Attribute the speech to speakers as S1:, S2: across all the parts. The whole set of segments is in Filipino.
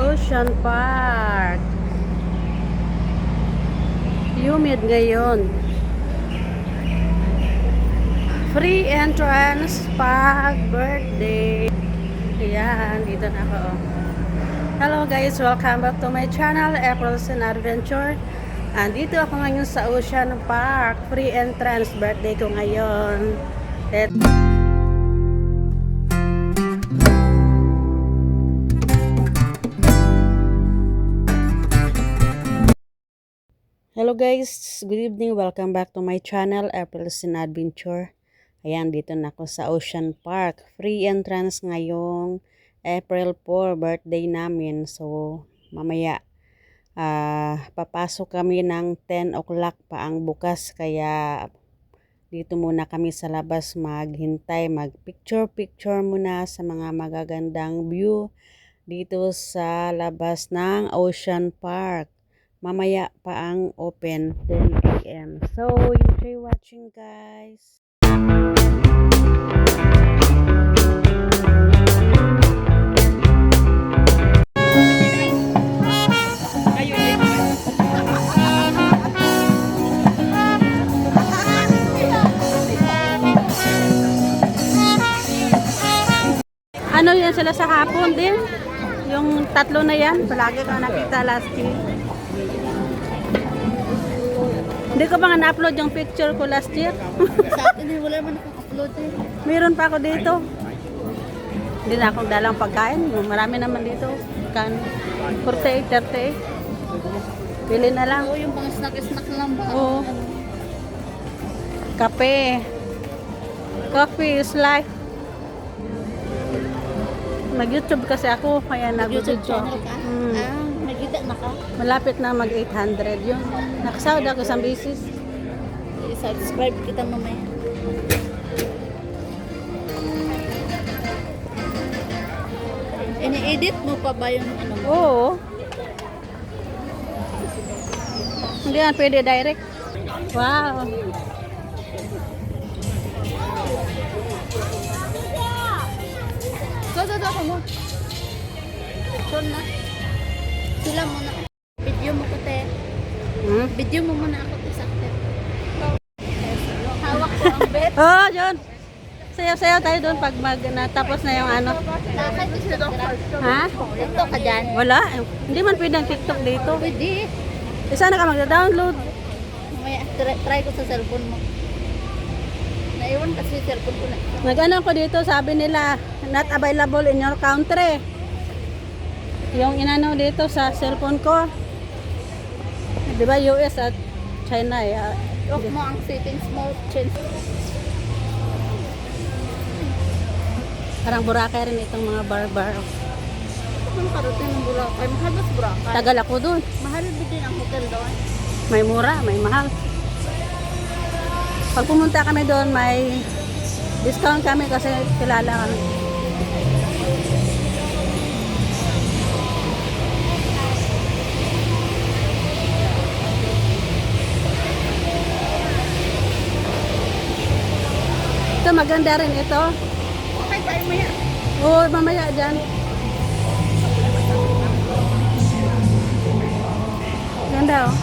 S1: Ocean Park. Humid ngayon. Free entrance pag birthday. Ayan, dito na ako. Hello guys, welcome back to my channel, April's and Adventure. Andito ako ngayon sa Ocean Park. Free entrance, birthday ko ngayon. Hello guys, good evening. Welcome back to my channel, April's and Adventure. Ayan, dito na ako sa Ocean Park. Free entrance ngayong April 4, birthday namin. So, mamaya, papasok kami ng 10 o'clock pa ang bukas. Kaya, dito muna kami sa labas maghintay, mag-picture-picture muna sa mga magagandang view dito sa labas ng Ocean Park. Mamaya pa ang open 10 a.m. So, enjoy watching guys. Ano yan sila sa hapon din? Yung tatlo na yan, palagi ka nakita last year. Hindi ko pa nga na-upload yung picture ko last year.
S2: Sa atin, wala man nakaka-upload eh.
S1: Meron pa ako dito. Hindi na akong dalang pagkain. Marami naman dito. Kan 48, 38. Pili na lang.
S2: Oo, yung pang snack-snack lang ba?
S1: Oo. Kape. Coffee is life. Mag-YouTube kasi ako. Kaya nag-YouTube
S2: channel ka? Nagkita na ka?
S1: Malapit na mag-800 yun. Nakasahod ako sa business.
S2: I-subscribe kita mamaya. Ini-edit mo pa ba yung ano mo?
S1: Oo. Hindi yan pwede direct. Wow.
S2: Ako mo. Sure na. Sila muna. Video mo ko te. Video mo muna ako te sakte. Hawak ko ang bet.
S1: Oh, John. Sayaw-sayaw tayo doon pag natapos na yung ano. Ha?
S2: TikTok ka dyan?
S1: Wala. Hindi man pwede ang TikTok dito.
S2: Pwede.
S1: Isa na ka magda-download.
S2: Mamaya, try ko sa cellphone mo. Naiwan kasi cellphone ko na.
S1: Nag-ano ko dito, sabi nila, not available in your country. Yung inano dito sa cellphone ko. Di ba US at China eh.
S2: Off mo ang settings mo. Change.
S1: Parang Boracay rin itong mga bar-bar.
S2: Kung karutin ng Boracay, mahal ba sa Boracay?
S1: Tagal ako dun.
S2: Mahal ba din ang hotel doon?
S1: May mura, may mahal. Pag pumunta kami doon, may discount kami kasi kilala kami. Ito, maganda rin ito.
S2: Okay, tayo maya.
S1: Oo, mamaya dyan. Ganda oh.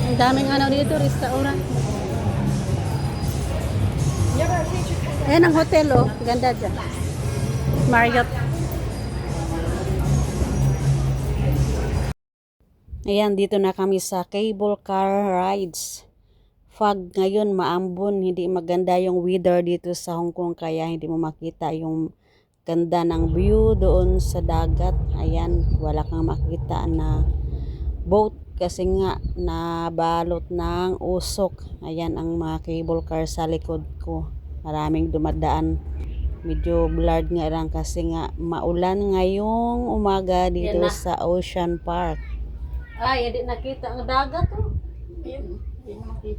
S1: Ang daming ano dito, restaurant. Ayan ang hotel oh, ganda dyan. Marriott. Ayan, dito na kami sa cable car rides. Fog ngayon, maambon, hindi maganda yung weather dito sa Hong Kong kaya hindi mo makita yung ganda ng view doon sa dagat. Ayan, wala kang makita na boat kasi nga nabalot ng usok. Ayan ang mga cable car sa likod ko. Maraming dumadaan. Medyo blurred nga lang kasi nga maulan ngayong umaga dito sa Ocean Park. Ay, hindi nakita ang dagat oh.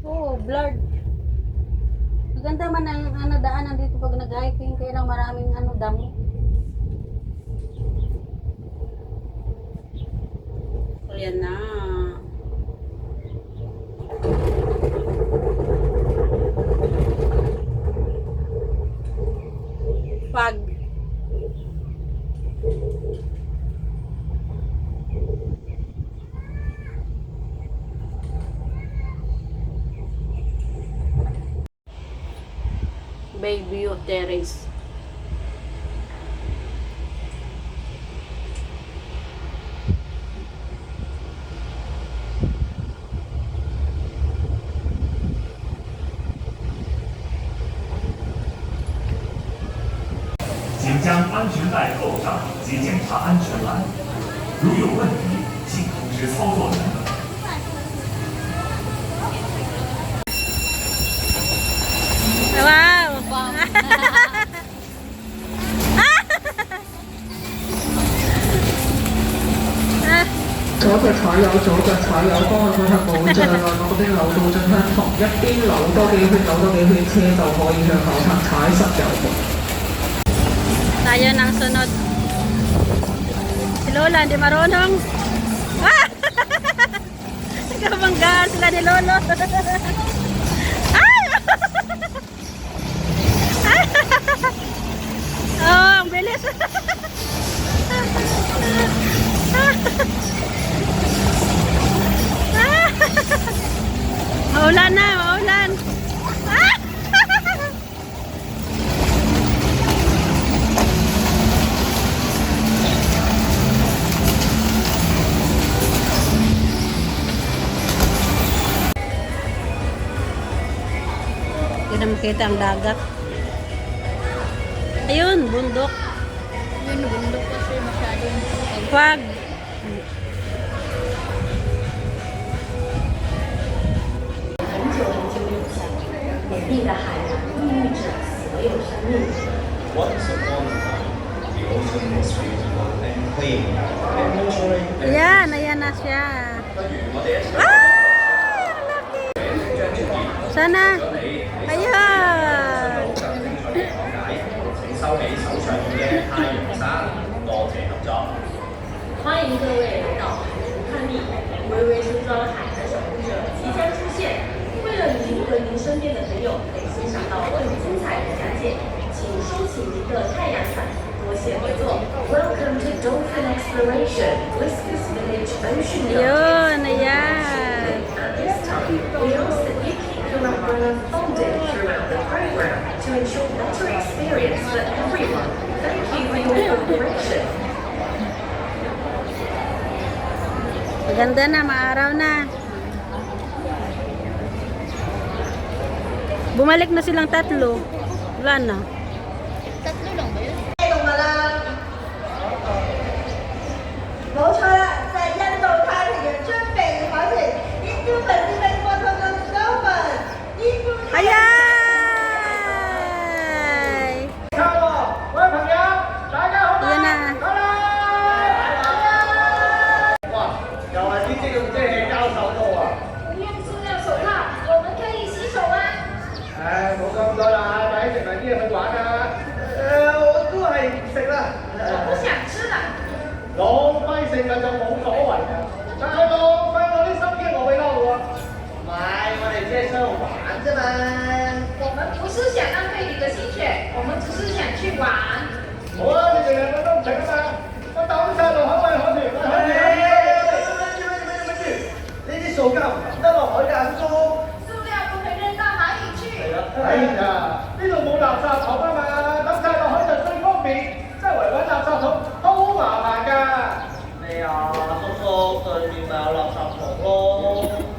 S1: Oh, blurred. Maganda man ang daanan dito pag nag-hiking kaya lang maraming damo. Ayan na. Pag Bayview Terrace.
S3: 请将安全带扣上及检查安全栏，如有问题，请通知操作员。
S1: Wow! Ah!
S4: 左腳踩油，左腳踩油，方向冇障礙，嗰邊扭道進向同一邊扭多幾圈，扭多幾圈車就可以向後層踩實油門。
S1: Tayo nang sunod. Si Lola, hindi marunong. Ah! Nagkabanggaan sila ni Lolo. Ay! Oh, ang bilis. Maulan na, maulan. Ah! Hindi na makita ang dagat. Ayun, bundok.
S2: Yun, bundok kasi masyadong
S1: Wag.
S5: Once upon a time, the ocean was beautiful and clean and nurturing.
S1: Ayan, ayan na siya. Ah! Ang laki! Sana. Ayan.
S5: 請收起手上嘅太陽傘，多謝合作。
S6: 欢迎各位来到海湖看蜜，巍巍村庄海的守护者即将出现。为了您和您身边的朋友可以欣赏到更精彩的讲解，请收起您的太阳伞，多谢合作。Welcome to Dolphin Exploration, Whiskers Village Ocean Yacht.
S1: Ayun, ayan.
S6: At this time, we ask that you keep your umbrella folded throughout the program to ensure better experience for everyone. Thank you for your cooperation.
S1: Maganda na, maaraw na. Bumalik na silang tatlo. Wala na.
S2: tatlo lang ba yun?
S7: 冇錯啦，就係印度太平洋將病海豚 Indus River Watermelon Dolphin Indus
S1: Ayan!
S5: 各位朋友，大家好
S1: Ayan na.
S5: 哇，又係呢啲用遮氣膠手套啊！
S6: 不用塑料手套，我們可以洗手嗎？
S5: 唉，冇咁多啦，快啲食埋啲嘢去玩啊！我都係唔食啦。
S6: 我不想吃了。
S5: 浪費食物就冇所謂嘅，但係浪費我啲心機，我會嬲喎。唔係，我哋只係想玩啫嘛。
S6: 我們不是想浪費你的心血，我們只是想去玩。
S5: 好啊，你哋兩個都唔食啊嘛，我抌晒落海喂海豚，喂海豚。咪住，呢啲塑膠唔抌得落海㗎，叔叔。
S6: 塑料不可以扔到海裡去。
S5: 係啦，哎呀，呢度冇垃圾桶啊嘛，抌晒落海就最方便，周圍揾垃圾桶好麻煩㗎。咩啊，叔叔對面咪有垃圾桶咯。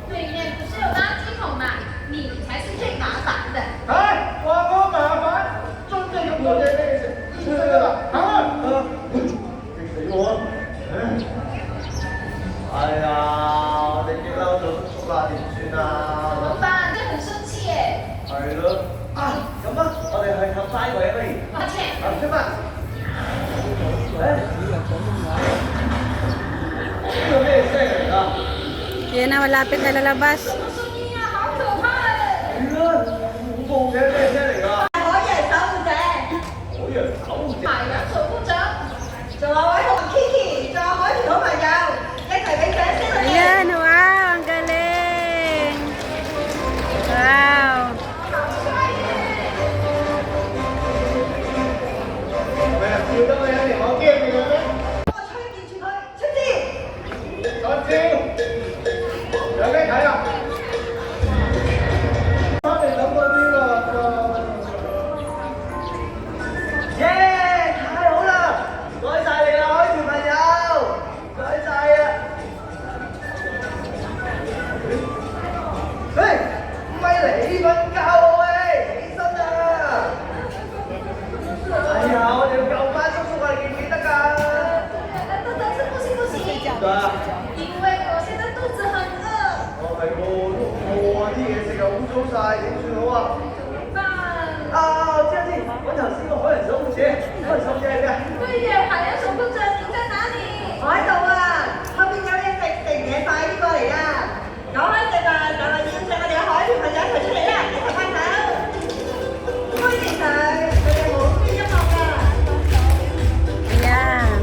S6: 對面不是有垃圾桶嗎？你才是最麻煩的。
S5: 唉，話我麻煩，真係咁多嘢俾你食，食得啦，行啊！激死我啊！哎呀，我哋激嬲咗叔叔啦，點算啊？
S6: 怎麼辦？這很生氣耶。
S5: 係咯，啊，咁啊，我哋去氹翻佢啊，不如。
S6: 抱歉。
S5: 啊，出發。誒，呢個咩聲嚟㗎？
S1: Ayan na, malapit na lalabas.
S6: 什麼聲音啊？好可怕耶！
S5: 係啦，恐怖嘅咩聲嚟㗎？
S7: 海洋守護者，
S5: 海洋守護者。
S6: 海洋守護者。
S7: 仲有位同 Kiki，仲有海豚好朋友，一齊俾掌聲佢
S5: 解啊？
S7: 因為我現在肚子很餓。
S5: 哦係喎，都唔好啊，啲嘢食又污糟晒，點算好啊？
S7: 飯。
S5: 啊，知啦知，揾頭先個海洋守護者，海洋守護者喺邊啊？
S7: 對呀，海洋守護者你在哪裡？我喺度啊，後邊有嘢食，食嘢快啲過嚟啦！講開食飯，就係要請我哋嘅海豚朋友一齊出嚟啦，一齊拍手。歡迎佢，佢哋好中意音樂㗎。
S1: Ayan.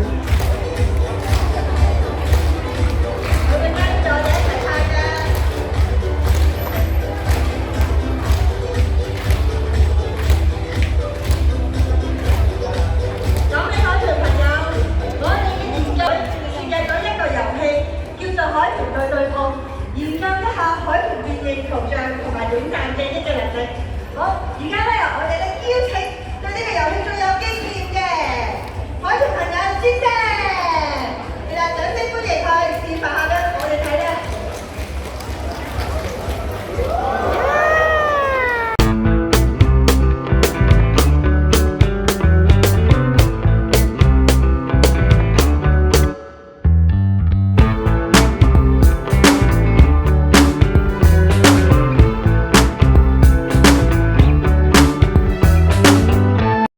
S7: 佢哋跟住我哋一齊拍㗎。講起海豚朋友，我哋嘅研究設計咗一個遊戲，叫做海豚對對碰，研究一下海豚變形圖像同埋短暫記憶嘅能力。好，而家咧，我哋咧邀請對呢個遊戲